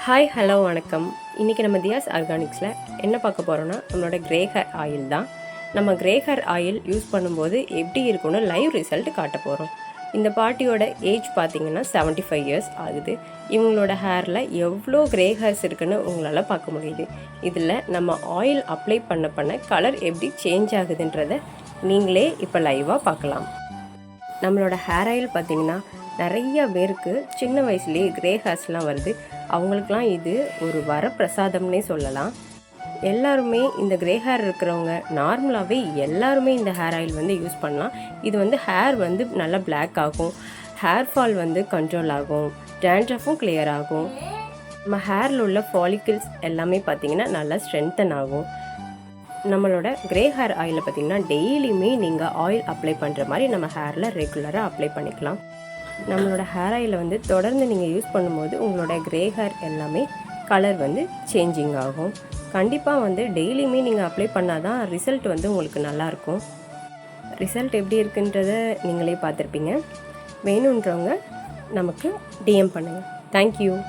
Hi hello வணக்கம். இன்றைக்கி நம்ம தியாஸ் ஆர்கானிக்ஸில் என்ன பார்க்க போகிறோன்னா நம்மளோட கிரே ஹேர் ஆயில் தான். நம்ம கிரே ஹேர் ஆயில் யூஸ் பண்ணும்போது எப்படி இருக்குன்னு லைவ் ரிசல்ட் காட்ட போகிறோம். இந்த பாட்டியோட ஏஜ் பார்த்திங்கன்னா 75 இயர்ஸ் ஆகுது. இவங்களோட ஹேரில் எவ்வளோ கிரே ஹேர்ஸ் இருக்குன்னு உங்களால் பார்க்க முடியுது. இதில் நம்ம ஆயில் அப்ளை பண்ண கலர் எப்படி சேஞ்ச் ஆகுதுன்றதை நீங்களே இப்போ லைவாக பார்க்கலாம். நம்மளோட ஹேர் ஆயில் பார்த்திங்கன்னா நிறைய பேருக்கு சின்ன வயசுலேயே கிரே ஹேர்ஸ்லாம் வருது. அவங்களுக்கெலாம் இது ஒரு வரப்பிரசாதம்னே சொல்லலாம். எல்லாருமே இந்த கிரே ஹேர் இருக்கிறவங்க நார்மலாகவே எல்லாருமே இந்த ஹேர் ஆயில் யூஸ் பண்ணலாம். இது ஹேர் நல்லா பிளாக் ஆகும், ஹேர் ஃபால் கண்ட்ரோல் ஆகும், டேண்ட்ரஃபும் கிளியர் ஆகும். நம்ம ஹேரில் உள்ள ஃபாலிக்கிள்ஸ் எல்லாமே பார்த்திங்கன்னா நல்லா ஸ்ட்ரென்தன் ஆகும். நம்மளோட கிரே ஹேர் ஆயிலை பார்த்திங்கன்னா டெய்லியுமே நீங்கள் ஆயில் அப்ளை பண்ணுற மாதிரி நம்ம ஹேரில் ரெகுலராக அப்ளை பண்ணிக்கலாம். நம்மளோட ஹேர் ஆயிலை தொடர்ந்து நீங்கள் யூஸ் பண்ணும்போது உங்களோட கிரே ஹேர் எல்லாமே கலர் சேஞ்சிங் ஆகும். கண்டிப்பாக டெய்லியுமே நீங்கள் அப்ளை பண்ணால் தான் ரிசல்ட் உங்களுக்கு நல்லாயிருக்கும். ரிசல்ட் எப்படி இருக்குன்றதை நீங்களே பார்த்துருப்பீங்க. வேணுன்றவங்க நமக்கு டிஎம் பண்ணுங்கள். தேங்க்யூ.